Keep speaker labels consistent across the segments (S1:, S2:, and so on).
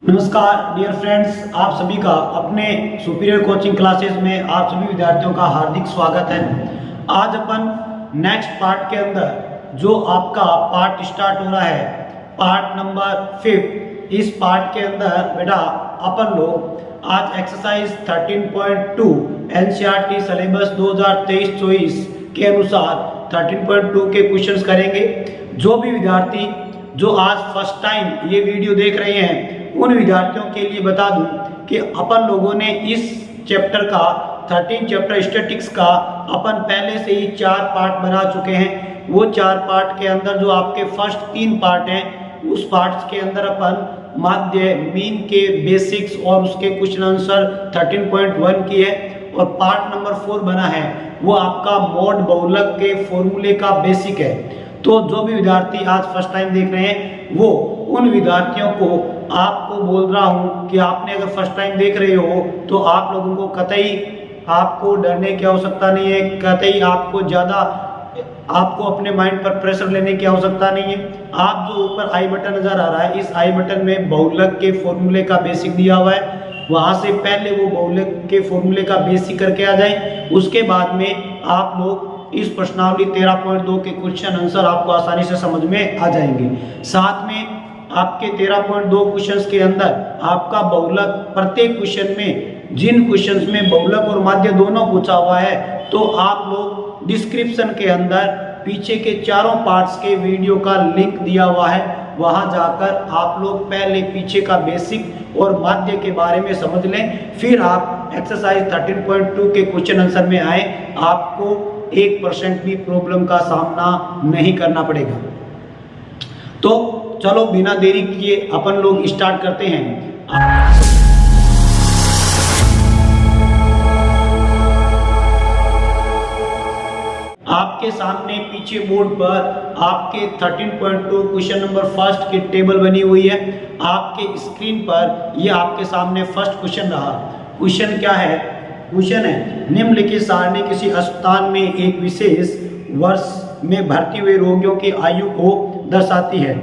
S1: नमस्कार dear friends, आप सभी का अपने सुपीरियर कोचिंग क्लासेस में आप सभी विद्यार्थियों का हार्दिक स्वागत है। आज अपन नेक्स्ट पार्ट के अंदर जो आपका पार्ट स्टार्ट हो रहा है, पार्ट नंबर 5। इस पार्ट के अंदर बेटा अपन लोग आज एक्सरसाइज 13.2 एनसीईआरटी सिलेबस 2023-24 के अनुसार 13.2 के क्वेश्चंस करेंगे। जो भी विद्यार्थी जो आज फर्स्ट टाइम ये वीडियो देख रहे हैं उन विद्यार्थियों के लिए बता दूं कि अपन लोगों ने इस चैप्टर का 13 चैप्टर स्टैटिक्स का अपन पहले से ही 4 पार्ट बना चुके हैं। वो 4 पार्ट के अंदर जो आपके फर्स्ट 3 पार्ट हैं उस पार्ट्स के अंदर अपन माध्य मीन के बेसिक्स और उसके क्वेश्चन आंसर 13.1 की है, और पार्ट नंबर 4 बना है वो आपका मोड बहुलक के फॉर्मूले का बेसिक है। तो जो भी विद्यार्थी आज फर्स्ट टाइम देख रहे हैं वो उन विद्यार्थियों को आपको बोल रहा हूं कि आपने अगर फर्स्ट टाइम देख रहे हो तो आप लोगों को कतई आपको डरने की आवश्यकता नहीं है, कतई आपको अपने माइंड पर प्रेशर लेने की आवश्यकता नहीं है। आप जो ऊपर आई बटन नजर आ रहा है, इस आई बटन में बहुलक के फॉर्मूले का बेसिक दिया हुआ है, वहां से पहले वो बहुलक के फॉर्मूले का बेसिक करके आ जाए। उसके बाद में आप लोग इस प्रश्नावली 13.2 के क्वेश्चन आंसर आपको आसानी से समझ में आ जाएंगे। साथ में आपके 13.2 क्वेश्चंस के अंदर आपका बहुलक प्रत्येक क्वेश्चन में जिन क्वेश्चंस में बहुलक और माध्य दोनों पूछा हुआ है तो आप लोग डिस्क्रिप्शन के अंदर पीछे के चारों पार्ट्स के वीडियो का लिंक दिया हुआ है, वहां जाकर आप लोग पहले पीछे का बेसिक और माध्य के बारे में समझ लें, फिर आप एक्सरसाइज 13.2 के क्वेश्चन आंसर में आए। आपको 1% भी प्रॉब्लम का सामना नहीं करना पड़ेगा। तो चलो बिना देरी किए अपन लोग स्टार्ट करते हैं। आपके सामने पीछे बोर्ड पर आपके 13.2 क्वेश्चन नंबर फर्स्ट की टेबल बनी हुई है। आपके स्क्रीन पर ये आपके सामने फर्स्ट क्वेश्चन रहा। क्वेश्चन क्या है? क्वेश्चन है निम्नलिखित सारणी किसी अस्पताल में एक विशेष वर्ष में भर्ती हुए रोगियों की आयु को दर्शाती है।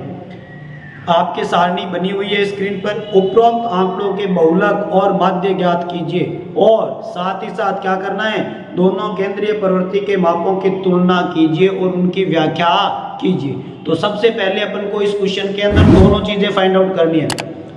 S1: आपके सारणी बनी हुई है स्क्रीन पर। उपरोक्त आंकड़ों के बहुलक और माध्य ज्ञात कीजिए और साथ ही साथ क्या करना है, दोनों केंद्रीय प्रवृत्ति के मापों की तुलना कीजिए और उनकी व्याख्या कीजिए। तो सबसे पहले अपन को इस क्वेश्चन के अंदर दोनों चीजें फाइंड आउट करनी है,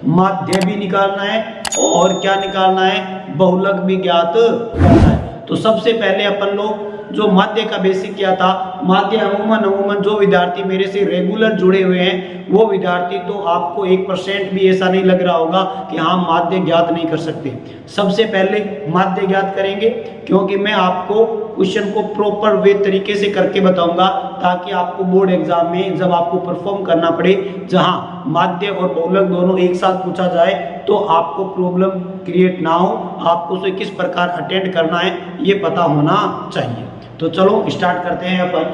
S1: माध्य भी निकालना है और क्या निकालना है, बहुलक भी ज्ञात करना है। तो सबसे पहले अपन लोग जो माध्य का बेसिक किया था, माध्य अमूमन जो विद्यार्थी मेरे से रेगुलर जुड़े हुए हैं वो विद्यार्थी तो आपको 1% भी ऐसा नहीं लग रहा होगा कि हाँ माध्य ज्ञात नहीं कर सकते। सबसे पहले माध्य ज्ञात करेंगे, क्योंकि मैं आपको क्वेश्चन को प्रॉपर वे तरीके से करके बताऊंगा ताकि आपको बोर्ड एग्जाम में जब आपको परफॉर्म करना पड़े, जहाँ माध्य और बहुलक दोनों एक साथ पूछा जाए तो आपको प्रॉब्लम क्रिएट ना हो, आपको उसे किस प्रकार अटेंड करना है ये पता होना चाहिए। तो चलो स्टार्ट करते हैं। अपन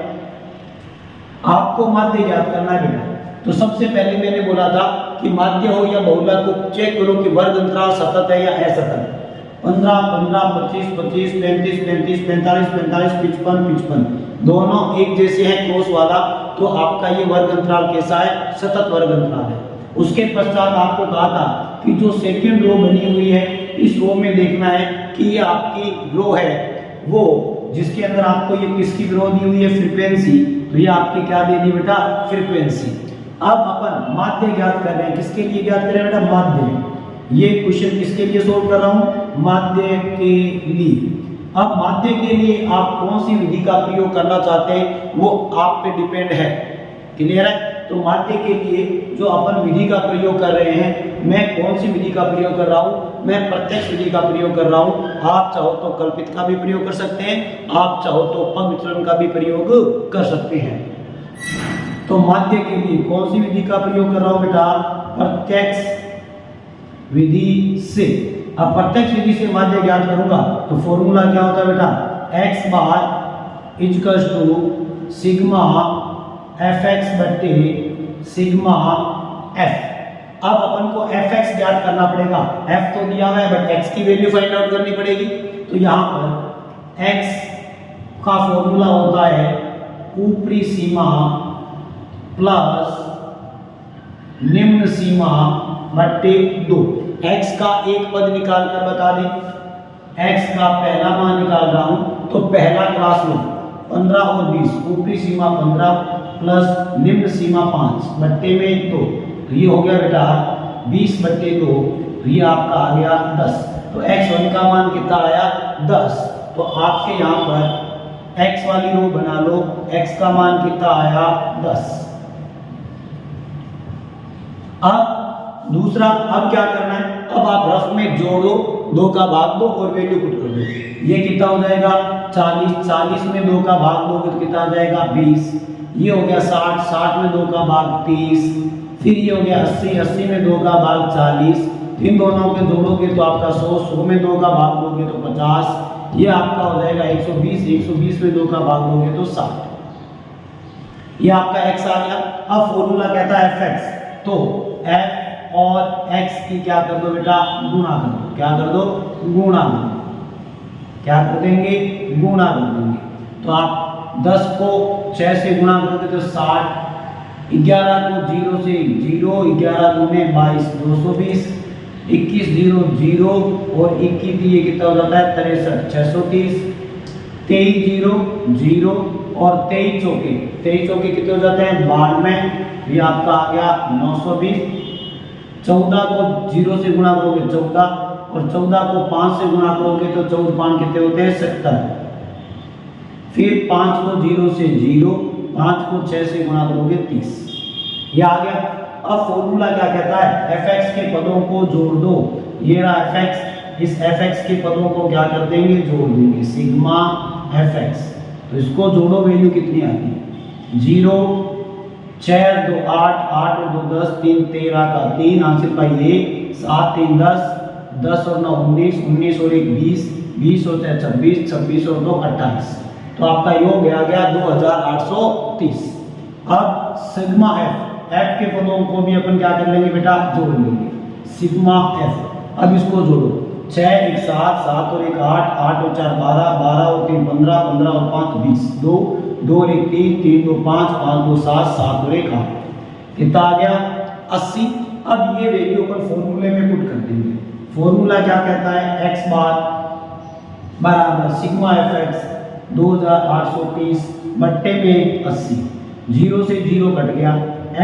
S1: आपको माध्य ज्ञात करना है। तो सबसे पहले मैंने बोला था कि माध्य हो या बहुलक को चेक करो कि वर्ग अंतराल सतत है या असतत। 15, 15, 25, 25, 35, 35, 45, 45, 55, 55 दोनों एक जैसे हैं क्रॉस वाला, तो आपका ये वर्ग अंतराल कैसा है, सतत वर्ग अंतराल है। उसके पश्चात आपको कहा था कि जो सेकेंड रो बनी हुई है इस रो में देखना है कि ये आपकी रो है वो जिसके अंदर आपको ये किसकी रो दी हुई है, फ्रीक्वेंसी। तो ये आपकी क्या दे दी बेटा, फ्रीक्वेंसी। अब अपन माध्य ज्ञात कर रहे हैं, किसके लिए ज्ञात कर रहे हैं बेटा, माध्य। ये क्वेश्चन किसके लिए सोल्व कर रहा हूं, माध्य के लिए। अब माध्य के लिए आप कौन सी विधि का प्रयोग करना चाहते हैं वो आप पे डिपेंड है। क्लियर है? तो माध्य के लिए जो अपन विधि का प्रयोग कर रहे हैं, मैं कौन सी विधि का प्रयोग कर रहा हूं, मैं प्रत्यक्ष विधि का प्रयोग कर रहा हूं। आप चाहो तो कल्पित का भी प्रयोग कर सकते हैं, आप चाहो तो पग विचलन का भी प्रयोग कर सकते हैं। तो माध्य के लिए कौन सी विधि का प्रयोग कर रहा हूं बेटा, प्रत्यक्ष विधि से। अब प्रत्यक्ष विधि से माध्य ज्ञात करूंगा तो फॉर्मूला क्या होता है बेटा, x बार इक्वल्स टू सिग्मा fx बटे सिग्मा f। अब अपन को fx ज्ञात करना पड़ेगा, f तो दिया हुआ है बट x की वैल्यू फाइंड आउट करनी पड़ेगी। तो यहाँ पर x का फॉर्मूला होता है ऊपरी सीमा प्लस निम्न सीमा बट्टे 2। x का एक पद निकाल कर बता दें, x का पहला मान निकाल रहा हूं तो पहला क्लास लो 15 और 20, ऊपरी सीमा 15 प्लस निम्न सीमा 5 बट्टे में 2, तो ये हो गया बेटा 20 बट्टे 2, तो ये आपका आ गया 10। तो x1 का मान कितना आया 10। तो आपके यहाँ पर x वाली रो बना लो, x का मान कितना आया 10। अब दूसरा, अब क्या करना है, अब आप रफ में जोड़ो, 2 का भाग दो और वैल्यू पुट कर दो। ये कितना हो जाएगा 40, 40 में 2 का भाग दोगे तो कितना आ जाएगा 20। ये हो गया 60, 60 में 2 का भाग 30, फिर ये हो गया 80, 80 में 2 का भाग 40, इन दोनों के जोड़ोगे तो आपका 100, 100 में 2 का भाग दोगे तो 50, ये आपका हो जाएगा 120, 120 में 2 का भाग दोगे तो 60। ये आपका x आ गया। अब फॉर्मूला कहता है fx, तो f और x की क्या कर दो बेटा गुणा कर दो। क्या कर दो गुणा कर दो। क्या कर देंगे गुणा कर देंगे। तो आप 10 को 6 से गुणा करोगे तो 60, 11 को 0 से 0, 11 गुने 22 220, 21 0 0 और 21 ये कितना हो जाता है 63 630, 23 0 0 और 23 चौके कितने हो जाते हैं 92, ये आपका आ गया 920। 14 को 0 से गुणा करोगे 14 और 14 को 5 से गुणा करोगे तो 14 5 कितने होते हैं 70। फिर 5 को 0 से 0, 5 को 6 से गुणा करोगे 30। ये आ गया। अब फॉर्मूला क्या कहता है fx के पदों को जोड़ दो। ये रहा fx, इस fx के पदों को क्या कर देंगे जोड़ देंगे, सिग्मा fx। तो इसको जोड़ो, वैल्यू कितनी आती है 0 6 2 8, 8 और 2 10, 3 13 का 3, आंसर पाई 1, 7 3 10, 10 और 9 19, 19 और 1 20, 20 और 6 26, 26 और 2 28। तो आपका योग आ गया 2830। अब सिग्मा f के पदों को भी अपन क्या कर लेंगे बेटा जोड़ लेंगे, सिग्मा f। अब इसको जोड़ो, 6 1 7, 7 और 1 8, 8 और 4 12, 12 और 3 15, 15 और 5 20, 2 2 और 1 3, 3 2 5, 5 2 7, 7 और 1 8, कितना आ गया 80। अब ये वैल्यू अपन फॉर्मूले में पुट कर देंगे। फॉर्मूला क्या कहता है x बार बराबर सिग्मा fx 2830 बट्टे में 80, 0 से 0 कट गया,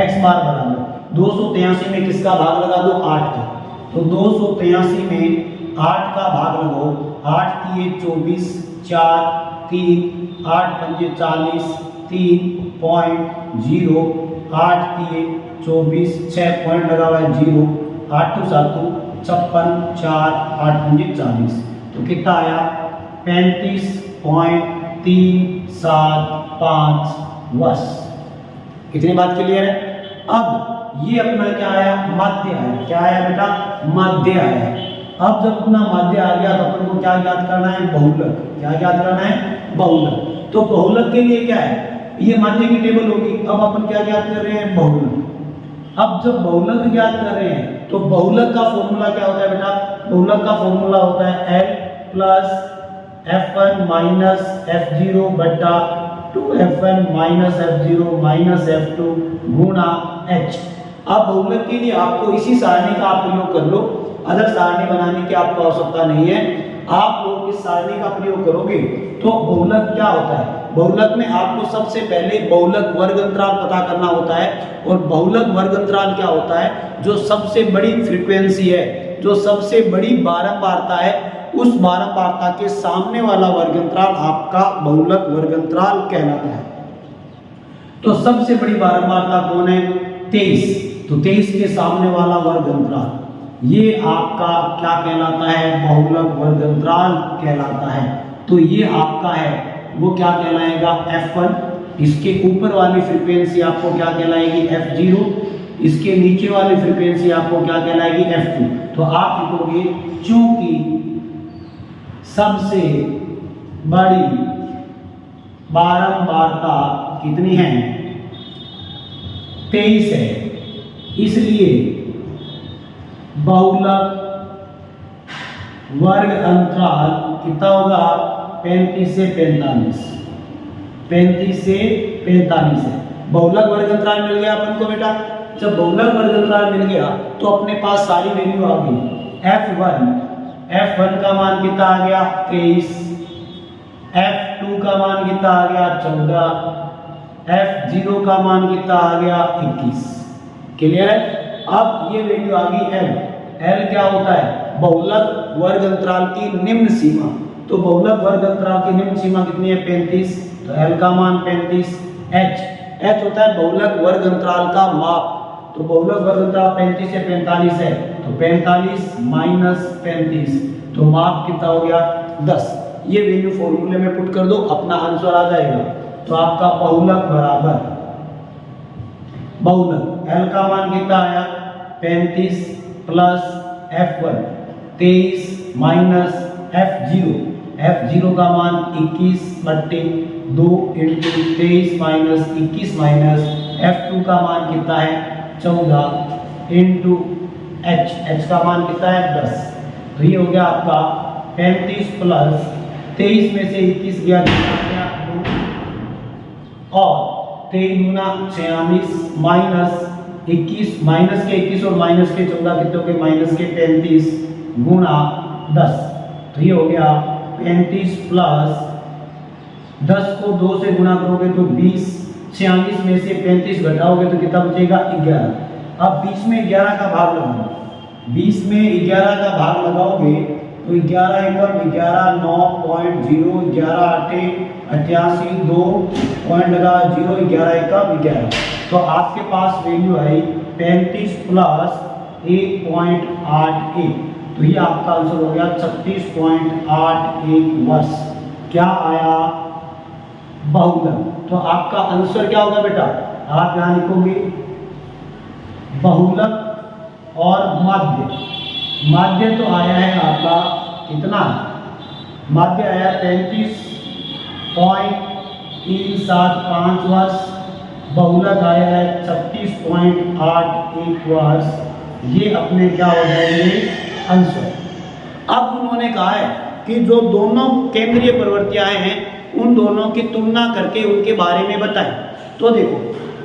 S1: x बार बराबर 283 में किसका भाग लगा दो 8 का, तो 283 में 8 का भाग लगाओ, 8 की 24, 4 3, 8 पंजे 40, 3.0, 8 की 24, 6 पॉइंट लगा हुआ है 0, 8 2 7 56, 4 8 पंजे 40, तो कितना आया 35.375 वर्ष। कितनी बात क्लियर है। अब ये अपना क्या आया माध्य आया, क्या आया बेटा माध्य आया। अब जब अपना माध्य आ गया तो अपन को क्या ज्ञात करना है बहुलक। क्या ज्ञात करना है बहुलक। तो बहुलक के लिए क्या है, ये माध्य की टेबल होगी। अब अपन क्या ज्ञात कर रहे हैं बहुलक। अब जब बहुलक ज्ञात कर रहे हैं तो बहुलक का फॉर्मूला क्या होता है बेटा, बहुलक का फॉर्मूला होता है L plus F1 minus F0 बटा 2F1 minus F0 minus F2 गुणा H। अब बहुलक के लिए आपको इसी सारणी का आप प्रयोग कर लो, अलग सारणी बनाने की आपको आवश्यकता नहीं है। आप लोग इस सारणी का प्रयोग करोगे तो बहुलक क्या होता है, बहुलक में आपको सबसे पहले बहुलक वर्ग अंतराल पता करना होता है। और बहुलक वर्ग अंतराल क्या होता है, जो सबसे बड़ी फ्रीक्वेंसी है, जो सबसे बड़ी बारंबारता है, उस बारंबारता के सामने वाला वर्ग अंतराल आपका बहुलक वर्ग अंतराल कहलाता है। तो सबसे बड़ी बारंबारता कौन है 23, तो 23 के सामने वाला वर्ग अंतराल ये आपका क्या कहलाता है बहुलक वर्ग अंतराल कहलाता है। तो ये आपका है वो क्या कहलाएगा F1। इसके ऊपर वाली फ्रीक्वेंसी आपको क्या कहलाएगी F0, इसके नीचे वाली फ्रीक्वेंसी आपको क्या कहलाएगी F2। तो आप लिखोगे चूंकि सबसे बड़ी बारंबारता कितनी है 23 है, इसलिए बहुलक वर्ग अंतराल कितना होगा 35 से 45, 35 से 45 है। बहुलक वर्ग अंतराल मिल गया अपन को बेटा। जब बहुलक वर्ग अंतराल मिल गया तो अपने पास सारी वैल्यू आ गई। F1 का मान कितना आ गया 23, F2 का मान कितना आ गया 14, F0 का मान कितना आ गया 21। क्लियर है। अब ये वैल्यू आ गई L क्या होता है बहुलक वर्ग अंतराल की निम्न सीमा। तो बहुलक वर्ग अंतराल की निम्न सीमा कितनी है 35, तो L का मान 35। H होता है बहुलक वर्ग अंतराल का माप। तो बहुलक वर्ग अंतराल 35 से 45 है, तो 45 माइनस 35, तो माप कितना हो गया 10। ये वैल्यू फॉर्मूले में पुट कर दो, अपना आंसर आ जाएगा। तो आपका बहुलक बराबर बहुलक L का मान कितना आया 35 प्लस F1 23 माइनस F0 का मान 21/2 इंटू 23 माइनस 21 माइनस F2 का मान कितना है 14 इंटू H का मान कितना है 10। तो ये हो गया आपका 35 प्लस 23 में से 21 गया और 23 गुना 46 माइनस 21 माइनस के 21 और माइनस के 14 कितने हो गए माइनस के 35 गुना 10। तो ये हो गया 35 प्लस 10 को 2 से गुना करोगे तो 20, 46 में से 35 घटाओगे तो कितना बचेगा 11। अब 20 में 11 का भाग लगाओ, 20 में 11 का भाग लगाओगे तो 11 एकम 11 9.0 11 8 88 2 पॉइंट लगा 0 11 एकम 11। तो आपके पास वैल्यू आई 35 प्लस 1.81। तो ये आपका आंसर हो गया 36.81 वर्ष। क्या आया बहुलक। तो आपका आंसर क्या होगा बेटा, आप यहां लिखोगे बहुलक और माध्य। माध्य तो आया है आपका कितना, माध्य आया 33.375 वर्ष, बहुलक आया है 36.81 वर्ष। ये अपने क्या हो जाएंगे आंसर। अब उन्होंने कहा है कि जो दोनों केंद्रीय प्रवृत्तियां हैं उन दोनों की तुलना करके उनके बारे में बताएं। तो देखो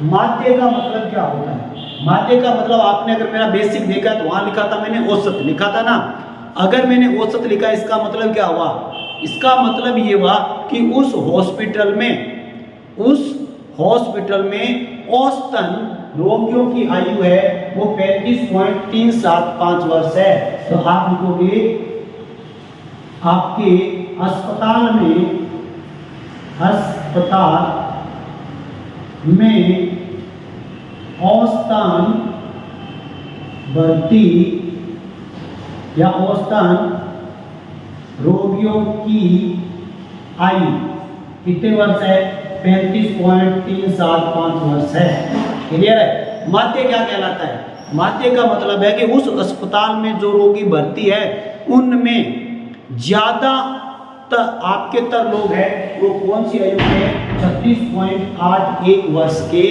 S1: माध्य का मतलब क्या होता है, माध्य का मतलब आपने अगर मेरा बेसिक देखा तो वहां लिखा था मैंने औसत लिखा था ना। अगर मैंने औसत लिखा इसका मतलब क्या हुआ, इसका मतलब ये हुआ कि उस हॉस्पिटल में औसतन रोगियों की आयु है वो 35.375 वर्ष है। तो आप लिखोगे आपके अस्पताल में औसतन भर्ती या औसतन रोगियों की आयु कितने वर्ष है 35.375 वर्ष है। क्लियर है। माध्य क्या कहलाता है, माध्य का मतलब है कि उस अस्पताल में जो रोगी भर्ती है उनमें ज्यादा आपके तर लोग हैं वो कौन सी आयु के 36.81 वर्ष के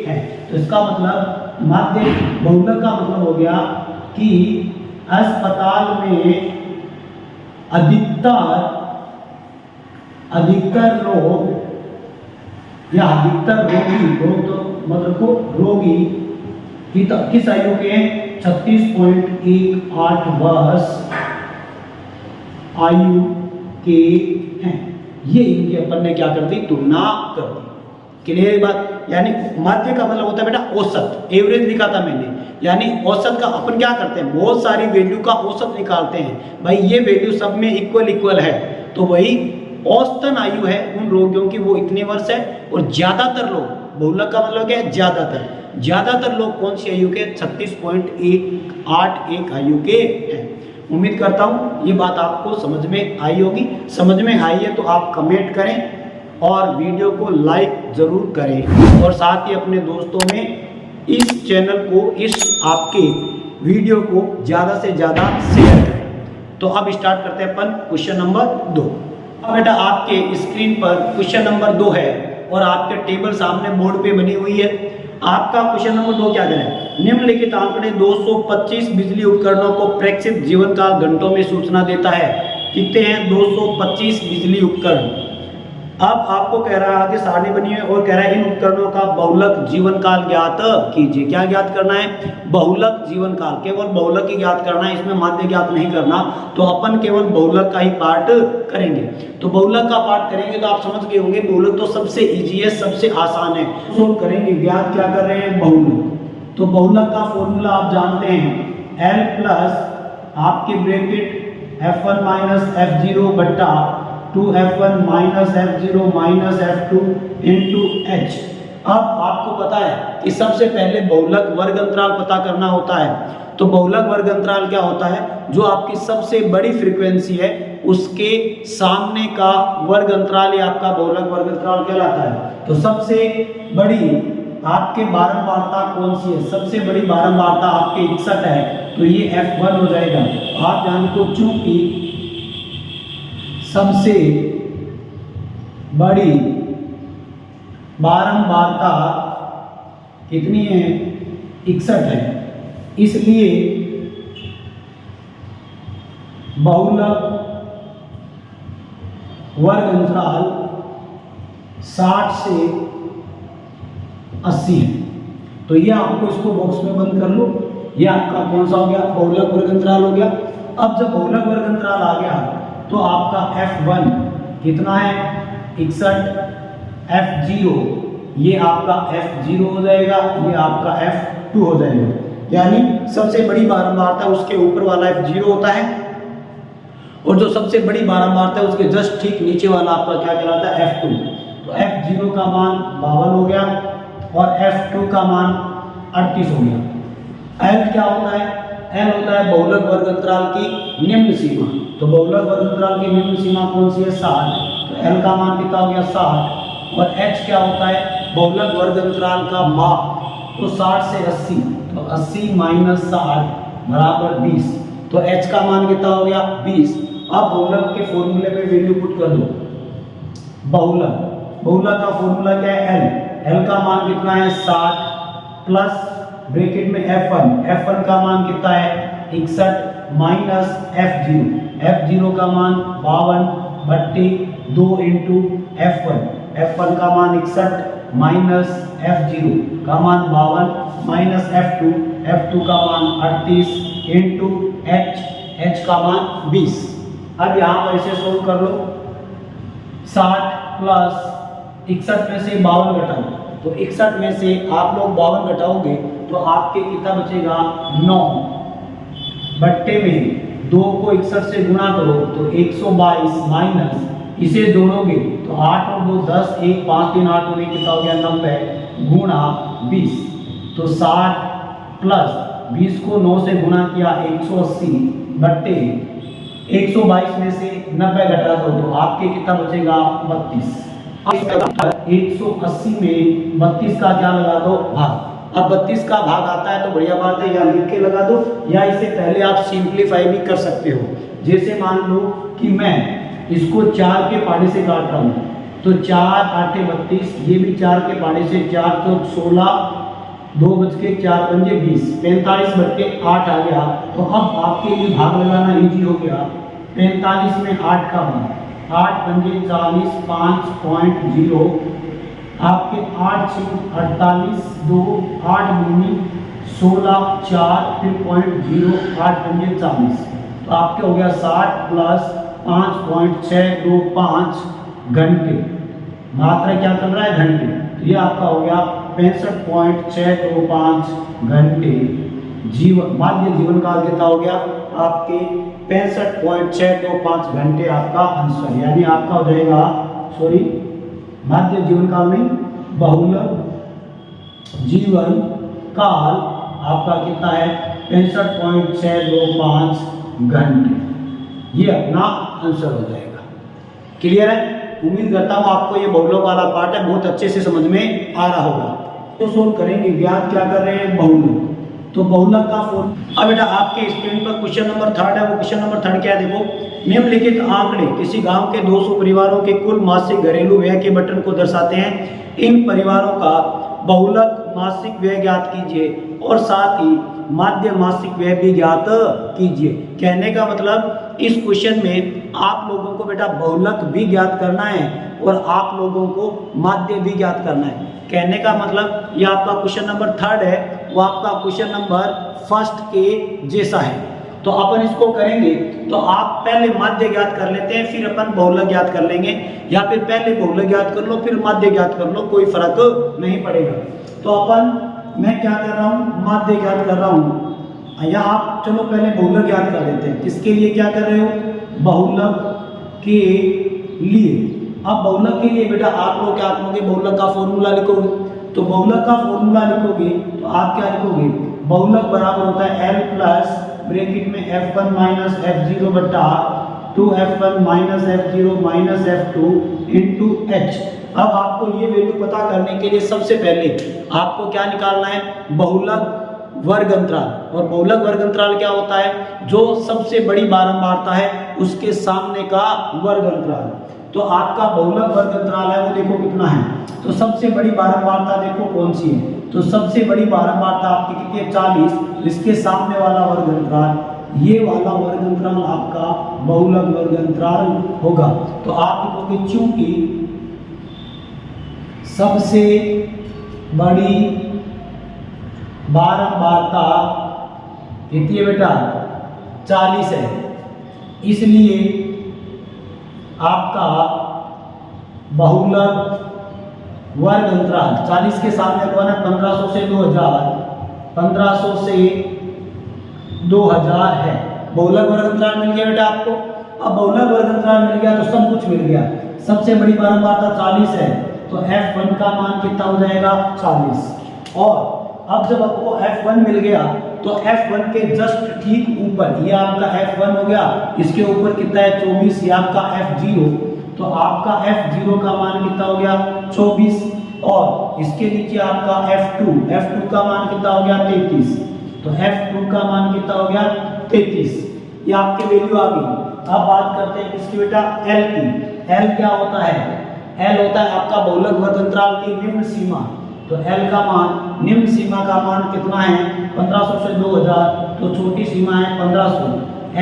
S1: हैं। तो इसका मतलब माध्य बहुलक का मतलब हो गया कि अस्पताल में अधिकतर लोग या अधिकतर रोगी, लोग तो मतलब को रोगी किस आयु के 36.18 वर्ष आयु के हैं। ये इनकी अपन ने क्या कर दी तुलना कर दी। क्लियर बात। यानी माध्य का मतलब होता है बेटा औसत, एवरेज लिखा था मैंने। यानी औसत का अपन क्या करते हैं बहुत सारी वैल्यू का औसत निकालते हैं। भाई ये वैल्यू सब में इक्वल है तो वही औसतन आयु है उन रोगियों की वो इतने वर्ष है। और ज्यादातर लोग, बहुलक का मतलब क्या है ज्यादातर लोग कौन सी आयु के 36.81 आयु के हैं। उम्मीद करता हूँ ये बात आपको समझ में आई होगी। समझ में आई है तो आप कमेंट करें और वीडियो को लाइक जरूर करें और साथ ही अपने दोस्तों में इस चैनल को, इस आपके वीडियो को ज़्यादा से ज़्यादा शेयर करें। तो अब स्टार्ट करते हैं अपन क्वेश्चन नंबर 2। अब बेटा आपके स्क्रीन पर क्वेश्चन नंबर 2 है और आपके टेबल सामने बोर्ड पे बनी हुई है। आपका क्वेश्चन नंबर 2 क्या करें, निम्नलिखित आंकड़े 225 बिजली उपकरणों को प्रेक्षित जीवन काल घंटों में सूचना देता है। कितने हैं 225 बिजली उपकरण। अब आपको कह रहा है, आगे सारणी बनी है और कह रहा है इन उपकरणों का बहुलक जीवन काल ज्ञात कीजिए। क्या ज्ञात करना है? बहुलक जीवन काल। केवल बहुलक ही ज्ञात करना है, इसमें माध्य ज्ञात नहीं करना। तो अपन केवल बहुलक का ही पार्ट करेंगे। तो बहुलक का पार्ट करेंगे तो आप समझ गए होंगे बहुलक तो सबसे इजी है, सबसे आसान है। सोल्व करेंगे। ज्ञात क्या कर रहे हैं? बहुलक। तो बहुलक का फॉर्मूला आप जानते हैं, L प्लस आपके ब्रैकेट F1 माइनस F0 बट्टा 2F1 minus F0 minus F2 into H। अब आपको पता है कि सबसे पहले बहुलक वर्ग अंतराल पता करना होता है। तो बहुलक वर्ग अंतराल क्या होता है? जो आपकी सबसे बड़ी फ्रीक्वेंसी है उसके सामने का वर्ग अंतराल ही आपका बहुलक वर्ग अंतराल कहलाता है। तो सबसे बड़ी आपके बारंबारता कौन सी है? सबसे बड़ी बारंबारता आपके 61 है, तो ये F1 हो जाएगा। आप ध्यान को, चूंकि सबसे बड़ी बारंबारता कितनी है? 61 है, इसलिए बहुलक वर्ग अंतराल 60 से 80 है। तो ये आपको इसको बॉक्स में बंद कर लो। ये आपका कौन सा हो गया? बहुलक वर्ग अंतराल हो गया। अब जब बहुलक वर्ग अंतराल आ गया तो आपका F1 कितना है? 61। F0 ये आपका F0 हो जाएगा, ये आपका F2 हो जाएगा। यानी सबसे बड़ी बारंबारता उसके ऊपर वाला F0 होता है और जो सबसे बड़ी बारंबारता है उसके जस्ट ठीक नीचे वाला आपका क्या कहलाता है? F2। तो F0 का मान 52 हो गया और F2 का मान 38 हो गया। L क्या होता है? L होता है बहुलक वर्ग अंतराल की निम्न सीमा। तो बहुलक वर्ग अंतराल की निम्न सीमा कौन सी है? 60। तो L का मान कितना हो गया? 60। और H क्या होता है? बहुलक वर्ग अंतराल का माप। तो 60 से 80, तो 80 माइनस 60 बराबर 20। तो H का मान कितना हो गया? 20। अब बहुलक के फॉर्मूले में वैल्यू पुट कर दो। बहुलक का फॉर्मूला क्या है? L का मान कितना है? 60 प्लस ब्रैकेट में F1 का मान कितना है? 61 माइनस F0 का मान 52 बट्टे 2 इंटू F1 का मान 61 माइनस F0 का मान 52 माइनस F2 का मान 38 इंटू H का मान 20। अब यहाँ पर इसे सोल्व कर लो। 60 प्लस 61 में से 52 घटाओ, तो 61 में से आप लोग 52 घटाओगे तो आपके कितना बचेगा? 9 बट्टे में 2 को 61 से गुणा करो तो 122 माइनस इसे जोड़ोगे तो 8 और 2 10, 1 5 3 8 में कितना हो गया? 90 गुणा 20। तो 60 प्लस 20 को 9 से गुणा किया 180 बट्टे 122 में से 90 घटा दो तो आपके कितना बचेगा? 32। 180 में 32 का क्या लगा दो? भाग। अब 32 का भाग आता है तो बढ़िया बात है, या लिख के लगा दो या इसे पहले आप सिंप्लीफाई भी कर सकते हो। जैसे मान लो कि मैं इसको 4 के पाड़े से काट रहा हूँ, तो 4 8 32, ये भी 4 के पाड़े से 4 चौक 16, 2 बज के 4 पंजे 20, 45 बट्टे 8 आ गया। तो अब आपके लिए भाग लगाना इजी हो गया। 45 में 8 का मान 8 पंजे 40, 5.0 आपके 8 6 48, 2 8 दूनी 16, 4 फिर 0.0 8 पंजे 40। तो आपके हो गया 60 प्लस 5.625 घंटे। मात्रा क्या चल रहा है? घंटे। तो ये आपका हो गया 65.625 घंटे। माध्य जीवन काल कितना हो गया? आपके 65.625 घंटे आपका आंसर। यानी आपका हो जाएगा, सॉरी माध्य जीवन काल नहीं, बहुलक जीवन काल आपका कितना है? 65.625 घंटे। ये अपना आंसर हो जाएगा। क्लियर है? उम्मीद करता हूँ आपको ये बहुलक वाला पार्ट है बहुत अच्छे से समझ में आ रहा होगा। तो सोल्व करेंगे। ज्ञात क्या कर रहे हैं? बहुलक। तो बहुलक का फॉर्मूला, अब बेटा आपके स्क्रीन पर क्वेश्चन नंबर 3 है। वो क्वेश्चन नंबर 3 क्या है? देखो, निम्नलिखित आंकड़े किसी गांव के 200 परिवारों के कुल मासिक घरेलू व्यय के बटन को दर्शाते हैं। इन परिवारों का बहुलक मासिक व्यय ज्ञात कीजिए और साथ ही माध्य मासिक व्यय भी ज्ञात कीजिए। कहने का मतलब इस क्वेश्चन में आप लोगों को बेटा बहुलक भी ज्ञात करना है और आप लोगों को माध्य भी ज्ञात करना है। कहने का मतलब ये आपका क्वेश्चन नंबर 3 है, वो आपका क्वेश्चन नंबर 1 के जैसा है। तो अपन इसको करेंगे तो आप पहले माध्य ज्ञात कर लेते हैं, फिर अपन बहुलक ज्ञात कर लेंगे, या फिर पहले बहुलक ज्ञात कर लो फिर माध्य ज्ञात कर लो, कोई फर्क नहीं पड़ेगा। तो अपन मैं क्या कर रहा हूँ, माध्य ज्ञात कर रहा हूँ, या आप चलो पहले बहुलक ज्ञात कर लेते हैं। किसके लिए क्या कर रहे हो, बहुलक के लिए। अब बहुलक के लिए बेटा आप लोग क्या करोगे, बहुलक का फॉर्मूला लिखोगे। तो बहुलक का फॉर्मूला लिखोगे तो आप क्या लिखोगे, बहुलक बराबर होता है L प्लस ब्रैकेट में F1 माइनस F0 बटा 2F1 minus F0 minus F2 into H। अब आपको ये वैल्यू पता करने के लिए सबसे पहले आपको क्या निकालना है, बहुलक वर्ग अंतराल। और बहुलक वर्ग अंतराल क्या होता है, जो सबसे बड़ी बारंबारता है उसके सामने का वर्ग अंतराल। तो आपका बहुलक वर्ग अंतराल है वो देखो कितना है, तो सबसे बड़ी बारंबारता देखो कौन सी है, तो सबसे बड़ी बारंबारता आपकी कितनी है 40। इसके सामने वाला वर्ग अंतराल, ये वाला वर्ग अंतराल आपका बहुलक वर्ग अंतराल होगा। तो आप लिखोगे चूंकि सबसे बड़ी बारंबारता कितनी है बेटा 40 है, इसलिए आपका बहुलक वर्ग अंतराल 40 के सामने कौन है, 1500 से 2000, 1500 से 2000 है। बहुलक वर्ग अंतराल मिल गया बेटा आपको। अब बहुलक वर्ग अंतराल मिल गया तो सब कुछ मिल गया। सबसे बड़ी बारंबारता 40 है, तो F1 का मान कितना हो जाएगा 40। और अब जब आपको F1 मिल गया तो F1 के जस्ट ठीक ऊपर ये आपका F1 हो गया, इसके ऊपर कितना है 24, ये आपका F0, तो आपका F0 का मान कितना हो गया 24, और इसके नीचे आपका F2 का मान कितना हो गया 33, तो F2 का मान कितना हो गया 33, ये आपके वैल्यू आ गई। अब बात करते हैं किसकी बेटा, L की। L क्या होता है, L होता है आपका बहुलक वर्ग अंतराल की निम्न सीमा। तो L का मान, निम्न सीमा का मान कितना है 1500 से 2000, तो छोटी सीमा है 1500।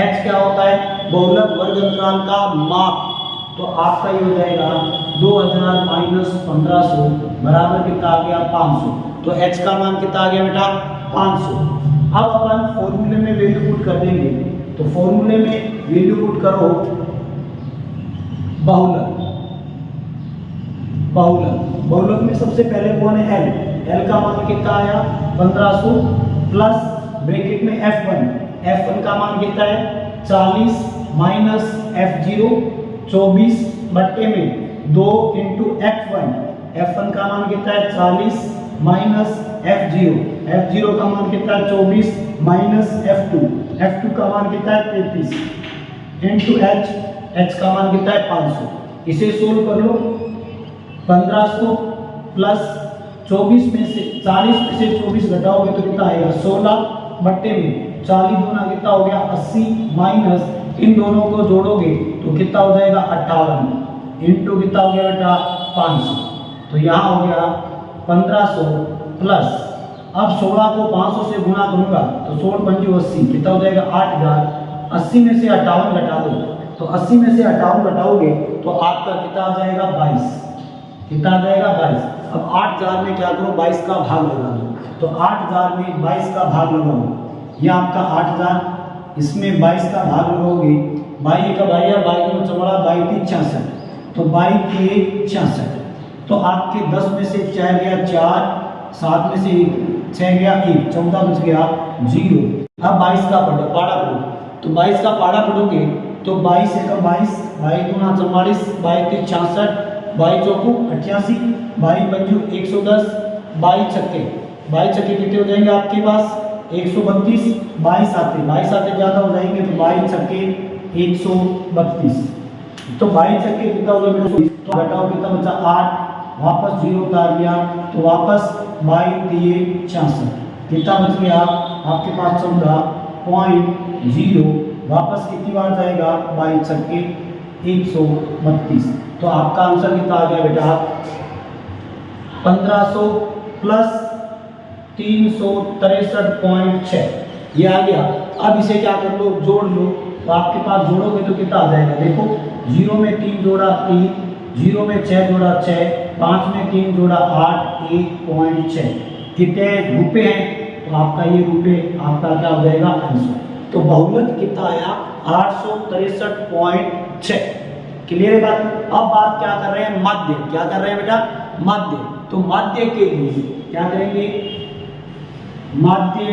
S1: H क्या होता है, बहुलक वर्ग अंतराल का माप, तो आपका ये हो जाएगा 2000 माइनस 1500 बराबर कितना आ गया 500। तो H का मान कितना आ गया बेटा 500। अब अपन फॉर्मूले में वैल्यू पुट कर देंगे, तो फॉर्मूले में वैल्यू पुट करो बहुलक में सबसे पहले कौन है L का मान कितना आया 1500 प्लस ब्रैकेट में F1 का मान कितना है 40 माइनस F0 24 बट्टे में 2 इंटू F1 का मान कितना है 40 माइनस F0 का मान कितना है 24 माइनस F2 का मान कितना है 33 इंटू H का मान कितना है 500। इसे सोल्व कर लो, 1500 प्लस 24 में से 40 में से 24 घटाओगे तो कितना आएगा 16 बट्टे में 40 गुना कितना हो गया 80 माइनस इन दोनों को जोड़ोगे तो कितना हो जाएगा 58 इंटू कितना हो गया बेटा 500। तो यहाँ हो गया 1500 प्लस, अब 16 को 500 से गुना करूंगा तो 16 पंजू 80 कितना हो जाएगा 8000। 80 में से 58 घटा दो, तो 80 में से 58 घटाओगे तो आपका कितना आ जाएगा 22, कितना आ जाएगा 22। अब 8000 में क्या करो 22 का भाग लगा दो, तो 8000 में 22 का भाग लगाओ, ये आपका 8000, इसमें 22 का भाग लगाओगे, 22 का भाई 22 चमड़ा 22 66, तो 22 66, तो आपके 10 में से 4 गया 4, 7 में से 6 गया 1, 14 बच गया 0। अब 22 का पाड़ा पढ़ो, तो 22 का पाड़ा पढ़ोगे तो 22 एक 22, 22 गुना 44, 22 66, 22 चौको 88, 22 पंजू 110, 22 छक्के कितने हो जाएंगे आपके पास 132, 22 आते ज़्यादा हो जाएंगे तो 22 छक्के 132, तो 22 छक्के कितना हो गया तो घटाओ कितना बचा 8, वापस 0 उतार दिया तो वापस 22 66, कितना बच गया आपके पास 14.0, वापस कितनी बार जाएगा 22 छक्के 132। तो आपका आंसर कितना आ गया बेटा 1500 प्लस 363.6 ये आ गया। अब इसे क्या कर लो, जोड़ लो। तो आपके पास जोड़ोगे तो कितना आ जाएगा, देखो 0 में 3 जोड़ा 3, 0 में 6 जोड़ा 6, 5 में 3 जोड़ा 8, 1.6 कितने रुपए हैं, तो आपका ये रुपए आपका क्या हो जाएगा आंसर। तो बहुमत कितना आया 863.6। क्लियर है बात। अब बात क्या कर रहे हैं, मध्य। क्या कर रहे हैं बेटा, मध्य। तो मध्य के लिए क्या करेंगे, माध्य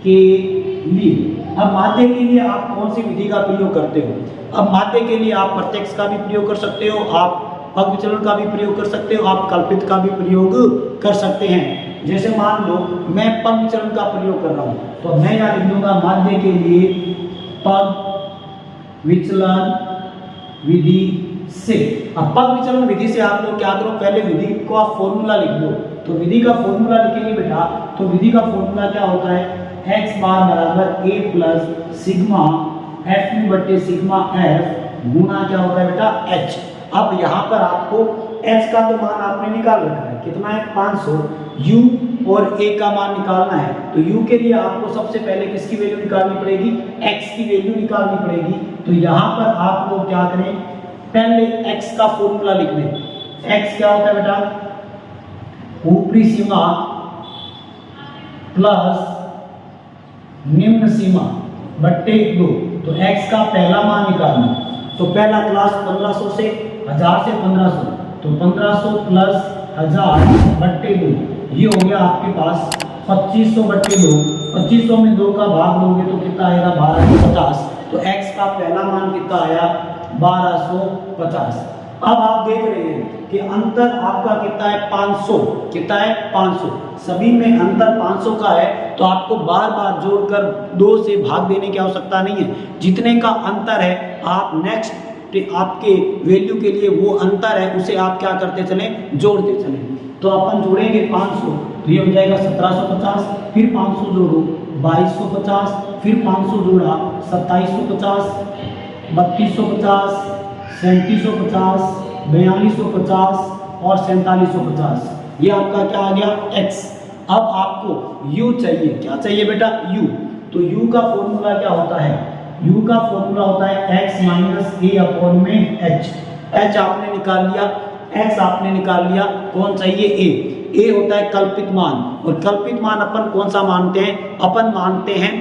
S1: के लिए। अब माध्य के लिए आप कौन सी विधि का प्रयोग करते हो। अब माध्य के लिए आप प्रत्यक्ष का भी प्रयोग कर सकते हो, आप पग विचलन का भी प्रयोग कर सकते हो, आप कल्पित का भी प्रयोग कर सकते हैं। जैसे मान लो मैं पग विचलन का प्रयोग कर रहा हूं, तो मैं यहाँ लिख दूंगा माध्य के लिए पग विचलन विधि से। अब पग विचलन विधि से आप लोग क्या करो, पहले विधि को आप फॉर्मूला लिख दो। तो विधि का फॉर्मूला लिखेंगे बेटा, तो विधि का फॉर्मूला क्या होता है, x बार बराबर a प्लस सिग्मा एफ बटे सिग्मा एफ गुना क्या होता है बेटा h। अब यहाँ पर आपको h का तो मान आपने निकाल रखा है, कितना है 500। u और a का मान निकालना है, तो u के लिए आपको सबसे पहले किसकी वैल्यू निकालनी पड़ेगी, x की वैल्यू निकालनी पड़ेगी। तो यहाँ पर आप लोग क्या करें, पहले x का फॉर्मूला लिख लें। x क्या होता है बेटा, ऊपरी सीमा प्लस निम्न सीमा बट्टे 2। तो x का पहला मान निकालना, तो पहला क्लास 1500 से 1000 से 1500, तो 1500 प्लस 1000 बट्टे 2, ये हो गया आपके पास 2500 बट्टे 2। 2500 में 2 का भाग लोगे तो कितना आएगा 1250। तो x का पहला मान कितना आया 1250। अब आप देख रहे हैं कि अंतर आपका कितना है 500, कितना है 500, सभी में अंतर 500 का है। तो आपको बार बार जोड़कर 2 से भाग देने की आवश्यकता नहीं है। जितने का अंतर है आप नेक्स्ट आपके वैल्यू के लिए वो अंतर है उसे आप क्या करते चलें, जोड़ते चलें। तो अपन जोड़ेंगे 500, तो ये हो जाएगा 1750, फिर 500 जोड़ो 2250, फिर 500 जोड़ा 2750, 3250, 3750, 4250 और 4750। ये आपका क्या आ गया x। अब आपको u चाहिए, क्या चाहिए बेटा u। तो u का फॉर्मूला क्या होता है, u का फॉर्मूला होता है x माइनस a अपॉन में h। h आपने निकाल लिया, x आपने निकाल लिया, कौन चाहिए a। a होता है कल्पित मान, और कल्पित मान अपन कौन सा मानते हैं, अपन मानते हैं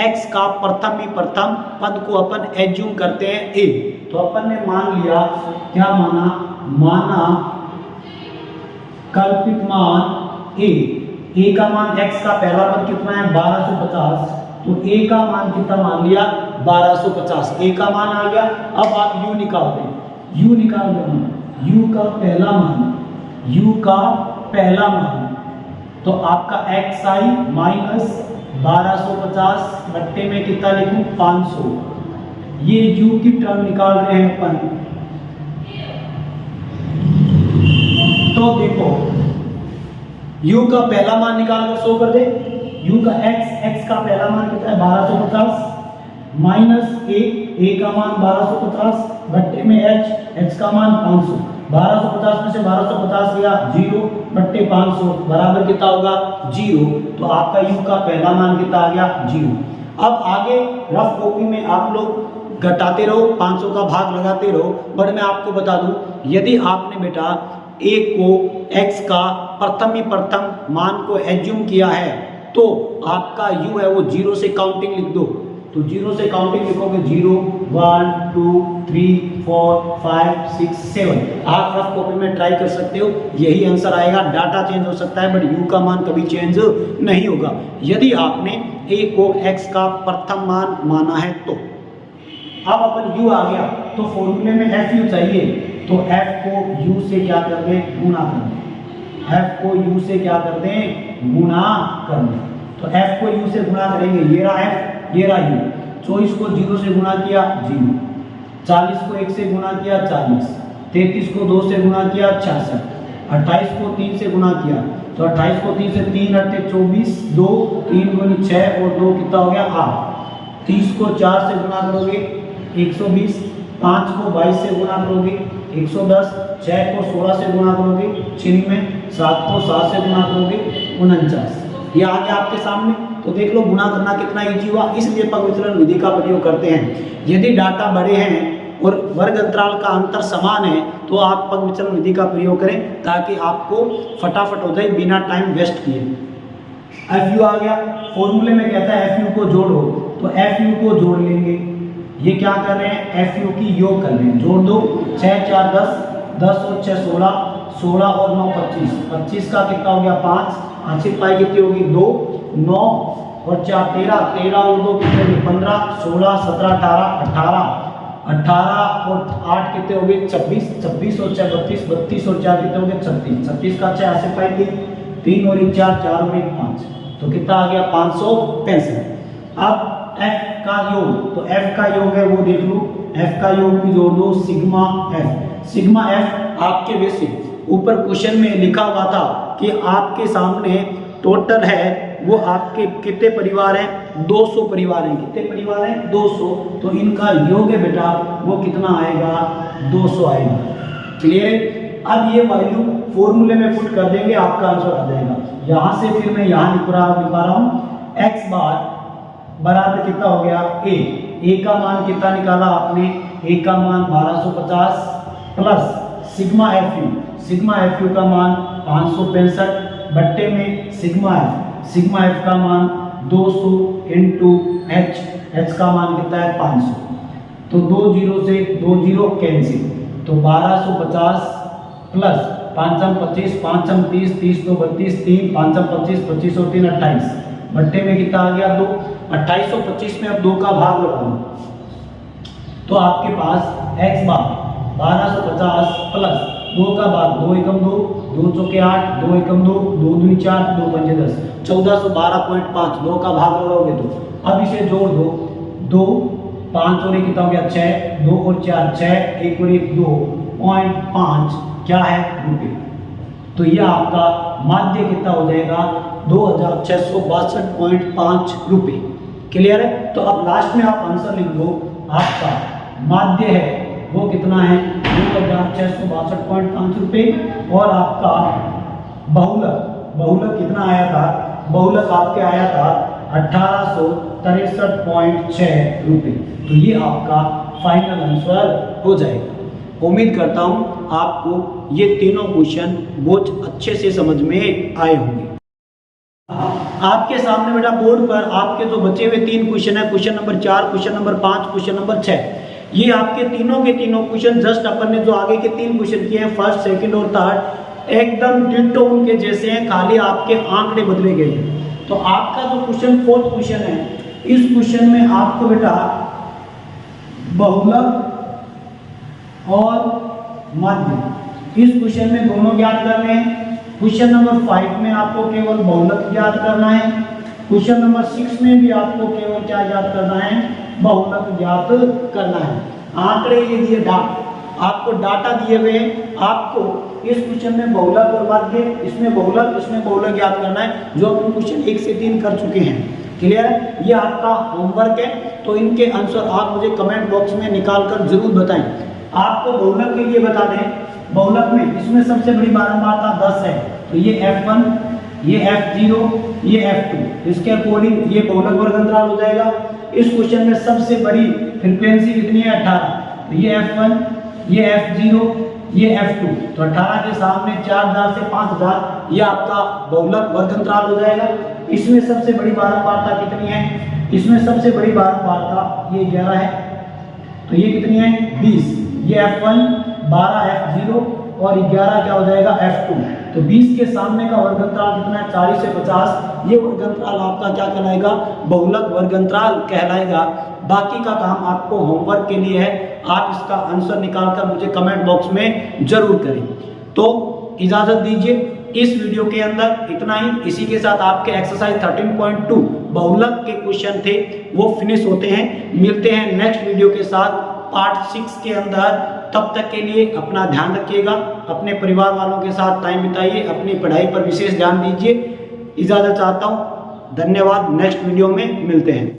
S1: x का प्रथम ही प्रथम पद को अपन एज्यूम करते हैं a। तो अपन ने मान लिया, क्या माना, माना कल्पित मान a। a का मान x का पहला पद कितना है 1250, तो a का मान कितना मान लिया 1250, a का मान आ गया। अब आप u निकाल दें, u निकाल देना, u का पहला मान, u का पहला मान, तो आपका xi माइनस 1250 बट्टे में कितना लिखूं 500। ये u की टर्म निकाल रहे हैं अपन। तो देखो u का पहला मान निकाल कर 100 कर दे, u का x का पहला मान कितना है 1250 माइनस a का मान 1250 बट्टे में h का मान 500। 1250 में से 1250 गया 0 बट्टे 500 बराबर कितना होगा 0। तो आपका u का पहला मान कितना आ गया 0। अब आगे रफ कॉपी में आप लोग घटाते रहो, 500 का भाग लगाते रहो। बट मैं आपको बता दूं, यदि आपने बेटा a को x का प्रथम ही प्रथम मान को एज्यूम किया है तो आपका u है वो 0 से काउंटिंग लिख दो। तो 0 से काउंटिंग लिखोगे 0 1 2 3 4 5 6 7। आप रफ कॉपी में ट्राई कर सकते हो, यही आंसर आएगा। डाटा चेंज हो सकता है बट u का मान कभी चेंज नहीं होगा यदि आपने a को x का प्रथम मान माना है तो। अब अपन u आ गया, तो फॉर्मूले में fu चाहिए, तो f को u से क्या कर दें गुणा कर दें, f को u से क्या कर दें गुणा कर दें। तो f को u से गुणा करेंगे, ये रहा f, ये रहा u। 24 को 0 से गुणा किया 0, 40 को 1 से गुणा किया 40, 33 को 2 से गुणा किया 66, 28 को 3 से गुणा किया, तो 28 को 3 से 3 अट्ठे 24, 2 3 गुनी 6 और 2 कितना हो गया 8। 30 को 4 से गुणा करोगे 120, 5 को 22 से गुणा करोगे 110, 6 को 16 से गुणा करोगे 96, 7 को 7 से गुणा करोगे 49। ये आ गया आपके सामने। तो देख लो गुणा करना कितना इजी हुआ, इसलिए पग विचलन विधि का प्रयोग करते हैं। यदि डाटा बड़े हैं और वर्ग अंतराल का अंतर समान है तो आप पग विचलन विधि का प्रयोग करें, ताकि आपको फटाफट हो जाए बिना टाइम वेस्ट किए। एफ यू आ गया, फॉर्मूले में कहता है एफ यू को जोड़ो, तो एफ यू को जोड़ लेंगे। ये क्या कर रहे हैं, एफ यू की योग कर रहे हैं, जोड़ दो। 6 4 10, 10 और 6 16, 16 और 9 25, 25 का कितना हो गया 5, आंशिक पाई कितनी होगी 2, 9 और 4 13, 13 और 2 कितने होगी 15, 16 17 18, 18 और 8 कितने हो गए 26, 26 और 6 32, 32 और 4 कितने हो गए 36, 36 का 6 आंशिक पाई 3 और 1 4, 4 और 1 5, तो कितना आ गया 565। अब f का योग, तो f का योग है वो देख लो, f का योग भी जोड़ दो, सिग्मा f। सिग्मा f आपके वैसे ऊपर क्वेश्चन में लिखा हुआ था कि आपके सामने टोटल है वो आपके कितने परिवार हैं, 200 परिवार हैं। कितने परिवार हैं 200, तो इनका योग है बेटा वो कितना आएगा 200 आएगा। क्लियर है। अब ये वैल्यू फॉर्मूले में पुट कर देंगे, आपका आंसर आ जाएगा। यहाँ से फिर मैं यहाँ लिख रहा हूँ x बार बराबर कितना हो गया a का मान कितना निकाला आपने, a का मान 1250 प्लस सिग्मा एफ यू का मान 565 बट्टे में सिग्मा एफ का मान 200 इंटू h का मान कितना है 500, तो 2 0 से 2 0 कैंसिल, तो 1250 प्लस 5 25, 5 30, 30 तो 32, 3 5 25, 25 और 3 28 बट्टे में कितना आ गया 2, 2825 में अब 2 का भाग लगाओ, तो आपके पास x बार 1250 प्लस 2 का भाग 2 एकम 2, 2 चौके 8, 2 एकम 2, 2 दूनी 4, 2 पंजे 10, 1412.5, 2 का भाग लगाओगे तो अब इसे जोड़ दो, 2 5 और 1 कितना हो गया 6, 2 और 4 6, 1 और 1 2.5 क्या है रुपये। तो यह आपका माध्य कितना हो जाएगा 2662.5 रुपये। क्लियर है। तो अब लास्ट में आप आंसर लिख दो, आपका माध्य है वो कितना है 2662.5 रुपये, और आपका बहुलक कितना आया था, बहुलक आपके आया था 1863.6 रुपये। तो ये आपका फाइनल आंसर हो जाएगा। उम्मीद करता हूँ आपको ये तीनों क्वेश्चन बहुत अच्छे से समझ में आए होंगे। आपके सामने बेटा बोर्ड पर आपके जो बचे हुए 3 क्वेश्चन है, question number 4, question number 5, question number 6, ये आपके तीनों के तीनों क्वेश्चन जस्ट अपन ने जो आगे के 3 क्वेश्चन किए हैं, फर्स्ट सेकंड और थर्ड, एकदम डिट्टो उनके जैसे हैं, खाली आपके आंकड़े बदले गए हैं। तो आपका जो क्वेश्चन 4th क्वेश्चन है, इस क्वेश्चन में आपको बेटा बहुलक और माध्य, इस क्वेश्चन में दोनों ज्ञात करने हैं। क्वेश्चन नंबर 5 में आपको केवल बहुलक ज्ञात करना है। क्वेश्चन नंबर 6 में भी आपको केवल क्या ज्ञात करना है, बहुलक ज्ञात करना है। आंकड़े ये दिए आपको डाटा दिए हुए हैं, आपको इस क्वेश्चन में बहुलक और माध्य, इसमें बहुलक ज्ञात करना है, जो अपन क्वेश्चन 1 से 3 कर चुके हैं। क्लियर है। ये आपका होमवर्क है, तो इनके आंसर आप मुझे कमेंट बॉक्स में निकाल कर जरूर बताएं। आपको बहुलक के लिए बता दें, बहुलक में इसमें सबसे बड़ी बारंबारता 10 है, तो ये F1, ये F0, ये F2, इसके अकॉर्डिंग ये बहुलक वर्ग अंतराल हो जाएगा। इस क्वेश्चन में सबसे बड़ी फ्रीक्वेंसी कितनी है 18, तो ये F1, ये F0, ये F2, तो 18 के सामने 4000 से 5000, ये आपका बहुलक वर्ग अंतराल हो जाएगा। इसमें सबसे बड़ी बारंबारता कितनी है, इसमें सबसे बड़ी बारंबारता ये 11 है, तो ये कितनी है 20, ये F1, 12 F0 और 11 क्या हो जाएगा F2, तो 20 के सामने का वर्ग अंतराल कितना है 40 से 50, ये वर्ग अंतराल आपका क्या कहलाएगा, बहुलक वर्ग अंतराल कहलाएगा। बाकी का काम आपको होमवर्क के लिए है, आप इसका आंसर निकालकर मुझे कमेंट बॉक्स में जरूर करें। तो इजाजत दीजिए, इस वीडियो के अंदर इतना ही। इसी के साथ आपके एक्सरसाइज 13.2 बहुलक के क्वेश्चन थे वो फिनिश होते हैं। मिलते हैं नेक्स्ट वीडियो के साथ पार्ट 6 के अंदर। तब तक के लिए अपना ध्यान रखिएगा, अपने परिवार वालों के साथ टाइम बिताइए, अपनी पढ़ाई पर विशेष ध्यान दीजिए। इजाजत चाहता हूँ, धन्यवाद। नेक्स्ट वीडियो में मिलते हैं।